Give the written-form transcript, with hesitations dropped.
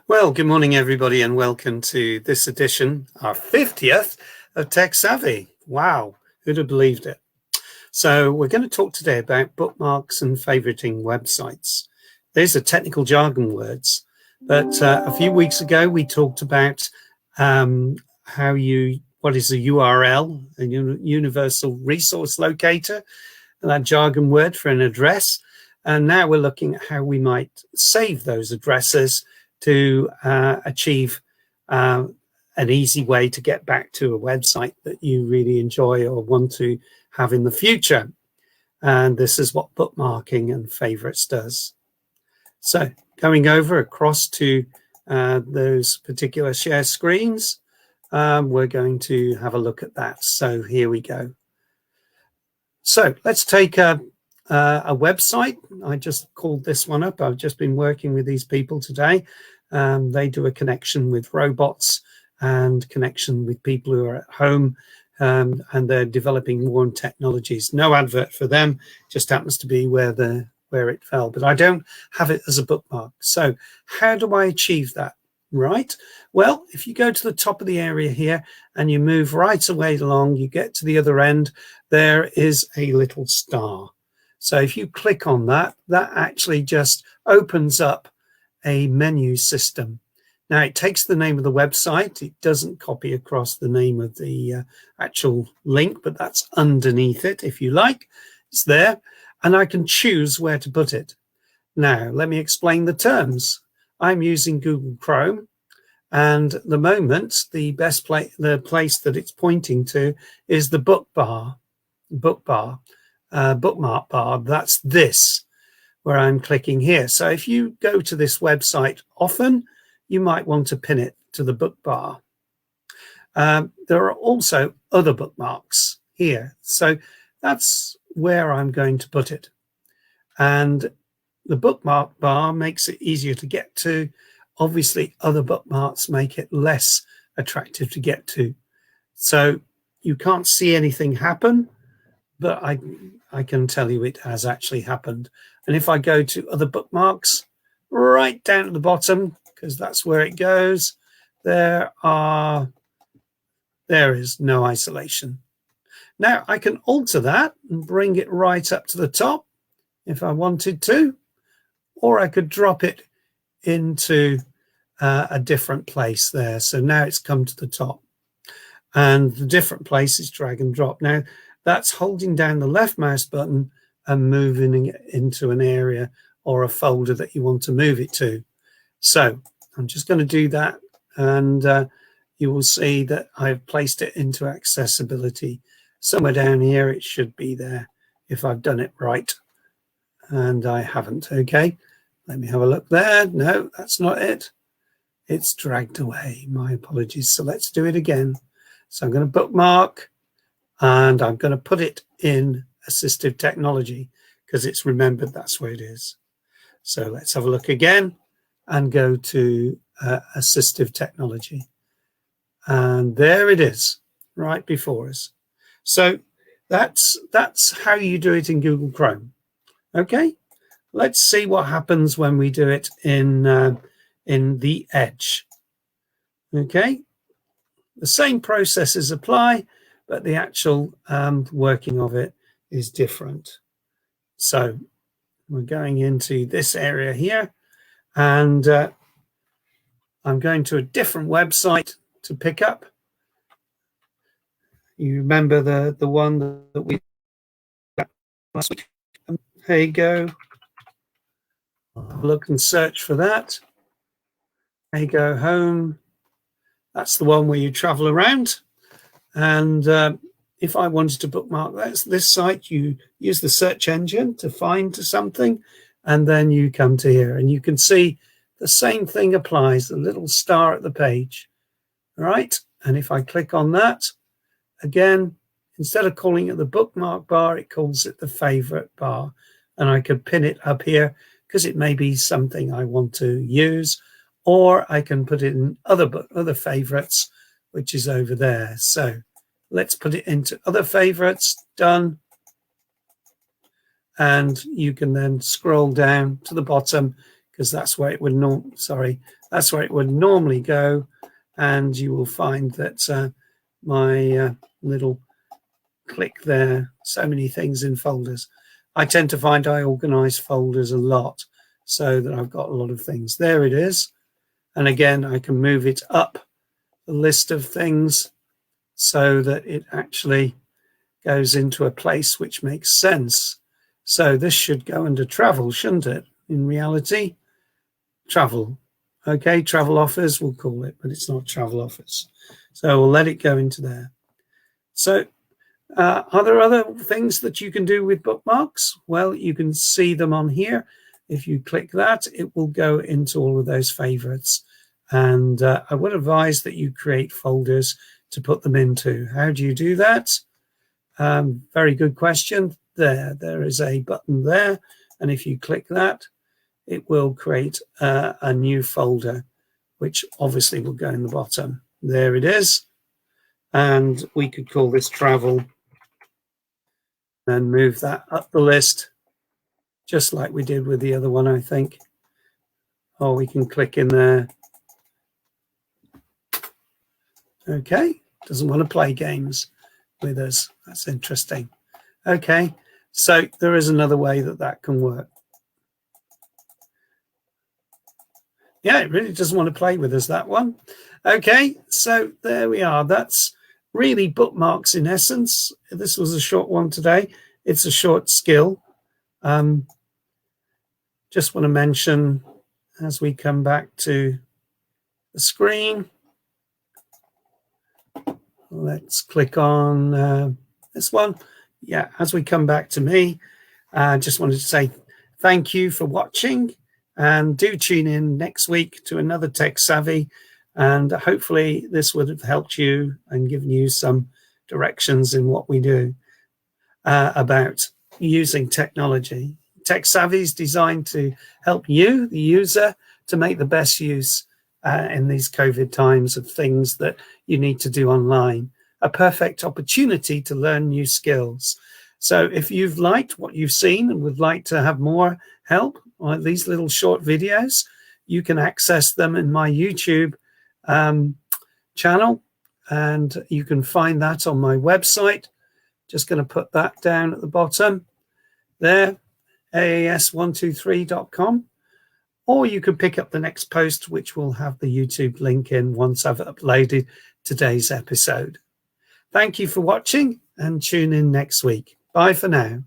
Well, good morning, everybody, and welcome to this edition, our 50th of Techsavvy. Wow, who'd have believed it? So we're going to talk today about bookmarks and favoriting websites. These are technical jargon words, but a few weeks ago we talked about what is a URL, a universal resource locator, and that jargon word for an address. And now we're looking at how we might save those addresses to achieve an easy way to get back to a website that you really enjoy or want to have in the future. And this is what bookmarking and favorites does. So going over across to those particular share screens, we're going to have a look at that. So here we go. So let's take a website. I just called this one up. I've just been working with these people today. They do a connection with robots and connection with people who are at home, and they're developing warm technologies. No advert for them, just happens to be where it fell, but I don't have it as a bookmark. So how do I achieve that? Right, well, if you go to the top of the area here and you move right away along, you get to the other end, there is a little star. So if you click on that, that actually just opens up a menu system. Now it takes the name of the website. It doesn't copy across the name of the actual link, but that's underneath it if you like. It's there, and I can choose where to put it. Now let me explain the terms. I'm using Google Chrome, and at the moment the best place that it's pointing to is the bookmark bar. That's this where I'm clicking here. So if you go to this website often, you might want to pin it to the book bar. There are also other bookmarks here. So that's where I'm going to put it. And the bookmark bar makes it easier to get to. Obviously, other bookmarks make it less attractive to get to. So you can't see anything happen, but I can tell you it has actually happened. And if I go to other bookmarks, right down at the bottom, because that's where it goes, there is no isolation. Now I can alter that and bring it right up to the top if I wanted to, or I could drop it into a different place there. So now it's come to the top, and the different place is drag and drop. Now that's holding down the left mouse button and moving it into an area or a folder that you want to move it to. So I'm just going to do that, and you will see that I've placed it into accessibility. Somewhere down here it should be there if I've done it right, and I haven't. Okay, let me have a look there. No, that's not it. It's dragged away. My apologies. So let's do it again. So I'm going to bookmark, and I'm going to put it in assistive technology because it's remembered that's where it is. So let's have a look again and go to assistive technology. And there it is, right before us. So that's how you do it in Google Chrome. Okay, let's see what happens when we do it in the Edge. Okay, the same processes apply, but the actual working of it is different. So we're going into this area here, and I'm going to a different website to pick up. You remember the one that we last week? There you go. Look and search for that. There you go, home. That's the one where you travel around. And if I wanted to bookmark this site, you use the search engine to find something, and then you come to here, and you can see the same thing applies, the little star at the page. All right, and if I click on that, again, instead of calling it the bookmark bar, it calls it the favorite bar, and I could pin it up here because it may be something I want to use, or I can put it in other favorites, which is over there. So let's put it into other favorites. Done. And you can then scroll down to the bottom, because that's where it would that's where it would normally go. And you will find that my little click there, so many things in folders. I tend to find I organize folders a lot so that I've got a lot of things. There it is. And again, I can move it up the list of things so that it actually goes into a place which makes sense. So this should go under travel, shouldn't it? In reality, travel. Okay, travel offers, we'll call it, but it's not travel offers. So we'll let it go into there. So are there other things that you can do with bookmarks? Well, you can see them on here. If you click that, it will go into all of those favorites. And I would advise that you create folders to put them into. How do you do that? Very good question. There is a button there. And if you click that, it will create a new folder, which obviously will go in the bottom. There it is. And we could call this travel and move that up the list, just like we did with the other one, I think. Or we can click in there. Okay, doesn't want to play games with us. That's interesting. Okay, so there is another way that that can work. Yeah, it really doesn't want to play with us, that one. Okay, so there we are. That's really bookmarks in essence. This was a short one today. It's a short skill. Just want to mention as we come back to the screen, let's click on this one. Yeah, as we come back to me, I just wanted to say thank you for watching, and do tune in next week to another Tech Savvy, and hopefully this would have helped you and given you some directions in what we do about using technology. Tech Savvy is designed to help you, the user, to make the best use in these COVID times of things that you need to do online. A perfect opportunity to learn new skills. So if you've liked what you've seen and would like to have more help on these little short videos, you can access them in my YouTube channel, and you can find that on my website. Just going to put that down at the bottom there, aas123.com. Or you can pick up the next post, which will have the YouTube link in once I've uploaded today's episode. Thank you for watching, and tune in next week. Bye for now.